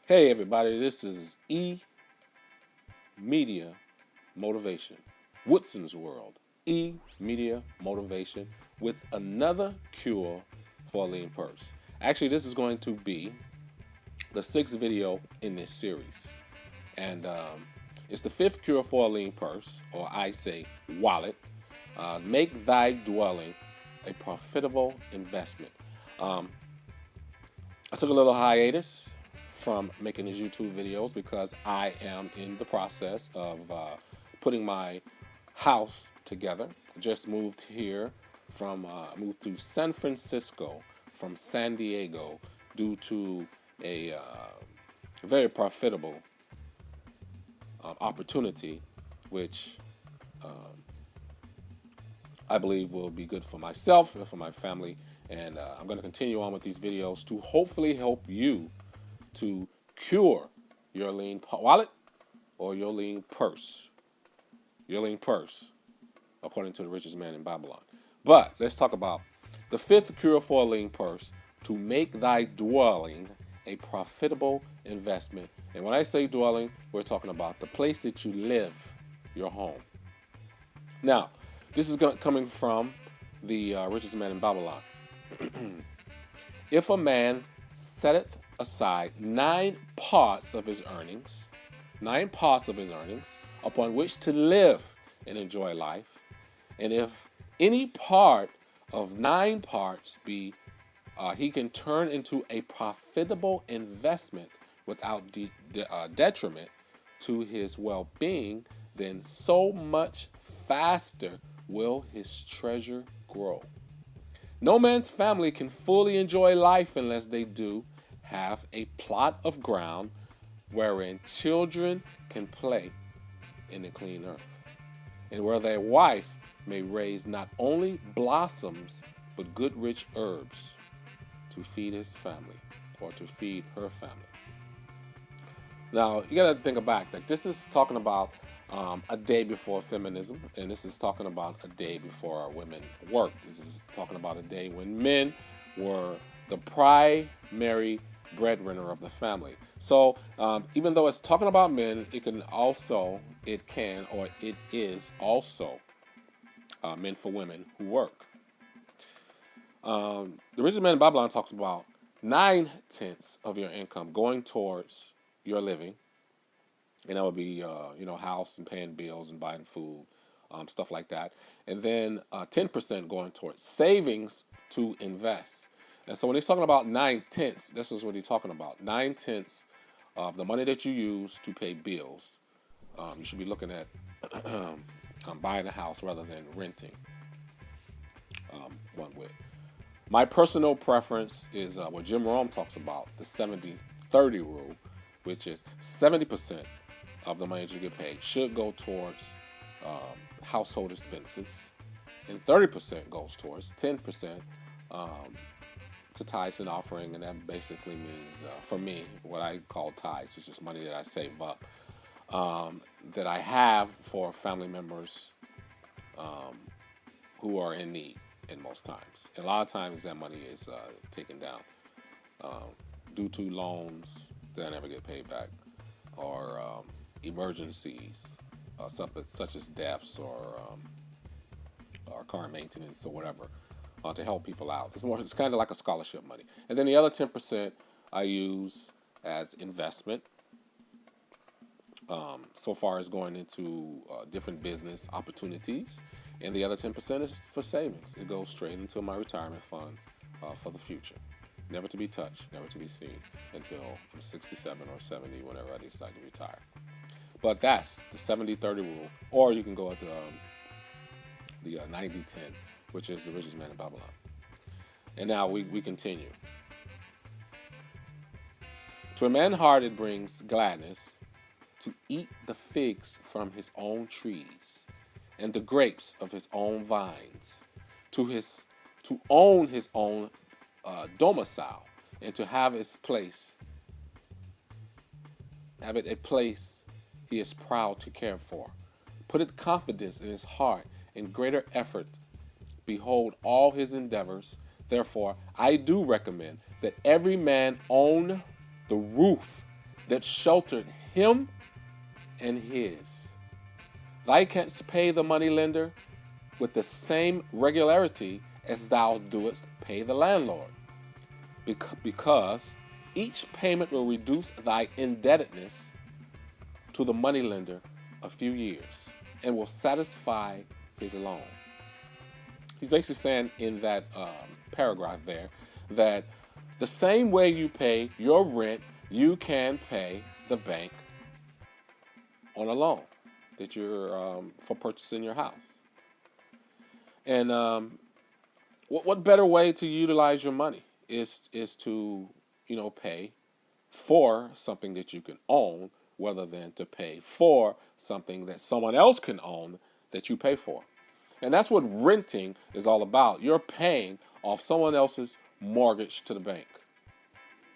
Hey everybody, this is Media Motivation, Woodson's World. Media Motivation with another cure for a lean purse. Actually, this is going to be the sixth video in this series, and it's the fifth cure for a lean purse, or I say wallet. Make thy dwelling a profitable investment. Um, I took a little hiatus from making these YouTube videos because I am in the process of putting my house together. Just moved here moved to San Francisco from San Diego due to a very profitable opportunity, which I believe will be good for myself and for my family. And I'm going to continue on with these videos to hopefully help you to cure your lean wallet or your lean purse. Your lean purse, according to the richest man in Babylon. But let's talk about the fifth cure for a lean purse: to make thy dwelling a profitable investment. And when I say dwelling, we're talking about the place that you live, your home. Now, this is coming from the richest man in Babylon. If a man setteth aside nine parts of his earnings, upon which to live and enjoy life, and if any part of nine parts be, he can turn into a profitable investment without detriment to his well-being, then so much faster will his treasure grow. No man's family can fully enjoy life unless they do have a plot of ground wherein children can play in the clean earth, and where their wife may raise not only blossoms but good rich herbs to feed his family or to feed her family. Now, you got to think back that this is talking about a day before feminism, and this is talking about a day before our women worked. This is talking about a day when men were the primary breadwinner of the family. So even though it's talking about men, it is also meant for women who work. The richest man in Babylon talks about 9/10 of your income going towards your living, and that would be house and paying bills and buying food, stuff like that, and then 10% going towards savings to invest. And so when he's talking about 9/10, this is what he's talking about: 9/10 of the money that you use to pay bills. You should be looking at buying a house rather than renting one with. My personal preference is what Jim Rome talks about, the 70-30 rule, which is 70% of the money that you get paid should go towards household expenses, and 30% goes towards 10% to tithes and offering. And that basically means, for me, what I call tithes is just money that I save up, that I have for family members who are in need in most times. And a lot of times that money is taken down due to loans that I never get paid back, or emergencies, such as deaths or car maintenance or whatever, to help people out. It's kind of like a scholarship money. And then the other 10% I use as investment, so far as going into different business opportunities. And the other 10% is for savings. It goes straight into my retirement fund for the future. Never to be touched, never to be seen until I'm 67 or 70, whenever I decide to retire. But that's the 70-30 rule. Or you can go at the 90-10, which is the richest man in Babylon. And now we continue. To a man's heart it brings gladness to eat the figs from his own trees and the grapes of his own vines, to own his own domicile, and to have it a place he is proud to care for. Put it confidence in his heart and greater effort. Behold all his endeavors. Therefore, I do recommend that every man own the roof that sheltered him and his. Thou canst pay the money lender with the same regularity as thou doest pay the landlord, because each payment will reduce thy indebtedness to the moneylender a few years and will satisfy his loan. He's basically saying in that paragraph there that the same way you pay your rent, you can pay the bank on a loan that you're for purchasing your house. And what better way to utilize your money is to pay for something that you can own, rather than to pay for something that someone else can own that you pay for. And that's what renting is all about. You're paying off someone else's mortgage to the bank,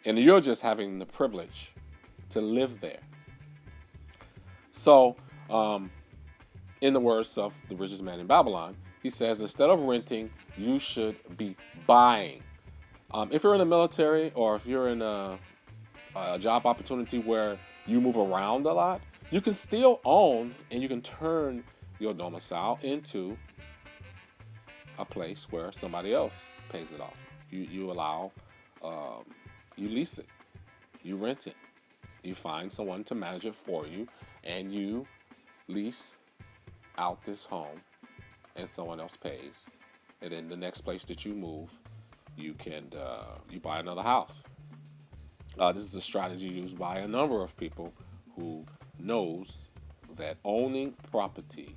and you're just having the privilege to live there. So, in the words of the richest man in Babylon, he says, instead of renting, you should be buying. If you're in the military, or if you're in a job opportunity where you move around a lot, you can still own, and you can turn your domicile into a place where somebody else pays it off. You allow, you lease it, you rent it, you find someone to manage it for you, and you lease out this home, and someone else pays. And then the next place that you move, you can you buy another house. This is a strategy used by a number of people who knows that owning property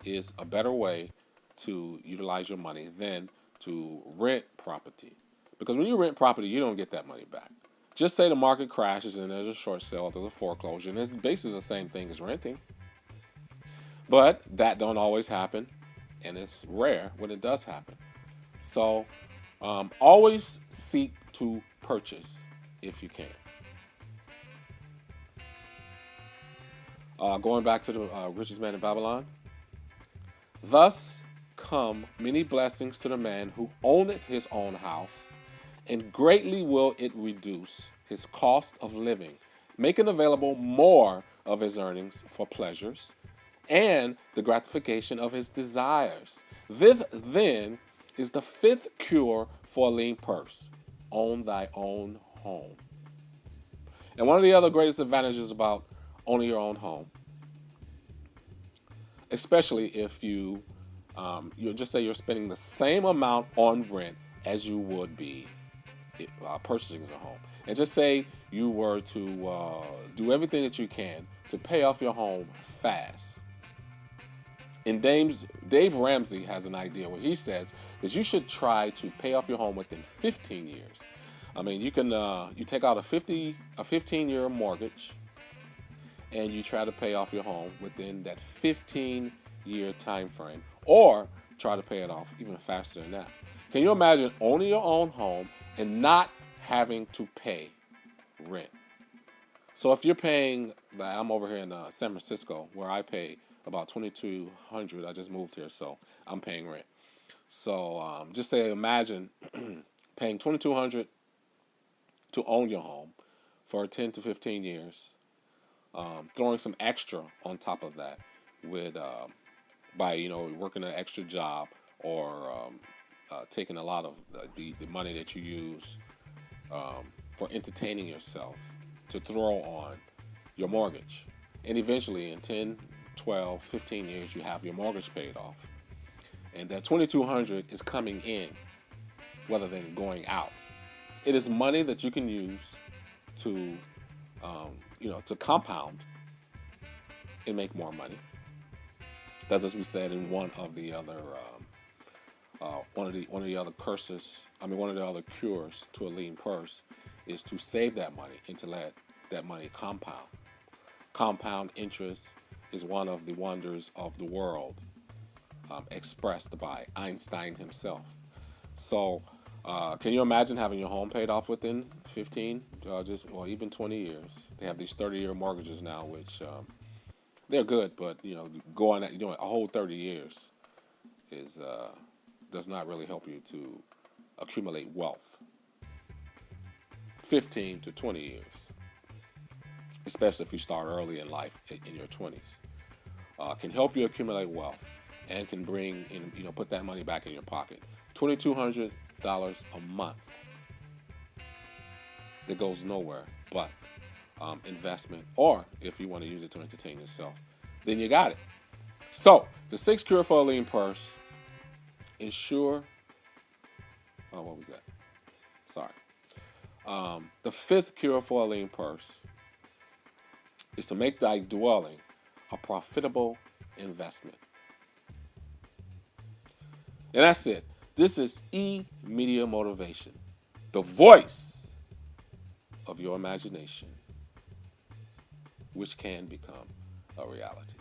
is a better way to utilize your money than to rent property. Because when you rent property, you don't get that money back. Just say the market crashes and there's a short sale, there's a foreclosure, and it's basically the same thing as renting. But that don't always happen, and it's rare when it does happen. So always seek to purchase if you can. Going back to the richest man in Babylon. Thus come many blessings to the man who owneth his own house, and greatly will it reduce his cost of living, making available more of his earnings for pleasures and the gratification of his desires. This then is the fifth cure for a lean purse: own thy own home. And one of the other greatest advantages about owning your own home, especially if you just say you're spending the same amount on rent as you would be purchasing a home, and just say you were to do everything that you can to pay off your home fast. And Dave Ramsey has an idea where he says that you should try to pay off your home within 15 years. I mean, you can you take out a 15-year mortgage, and you try to pay off your home within that 15-year time frame, or try to pay it off even faster than that. Can you imagine owning your own home and not having to pay rent? So if you're paying, I'm over here in San Francisco, where I pay about $2,200. I just moved here, so I'm paying rent. So just say, imagine paying $2,200 to own your home for 10 to 15 years, throwing some extra on top of that with by working an extra job, or taking a lot of the money that you use for entertaining yourself to throw on your mortgage. And eventually in 10, 12, 15 years, you have your mortgage paid off. And that $2,200 is coming in rather than going out. It is money that you can use to, to compound and make more money. That's as we said in one of the other cures to a lean purse is to save that money and to let that money compound. Compound interest is one of the wonders of the world, expressed by Einstein himself. So, can you imagine having your home paid off within 15, even 20 years? They have these 30-year mortgages now, which they're good, but doing a whole 30 years is does not really help you to accumulate wealth. 15 to 20 years. especially if you start early in life in your 20s. Can help you accumulate wealth and can bring in, put that money back in your pocket. $2,200 a month that goes nowhere but investment, or if you want to use it to entertain yourself, then you got it. So the sixth cure for a lean purse: ensure. Oh, what was that? Sorry. The fifth cure for a lean purse is to make thy dwelling a profitable investment. And that's it. This is E-Media Motivation, the voice of your imagination, which can become a reality.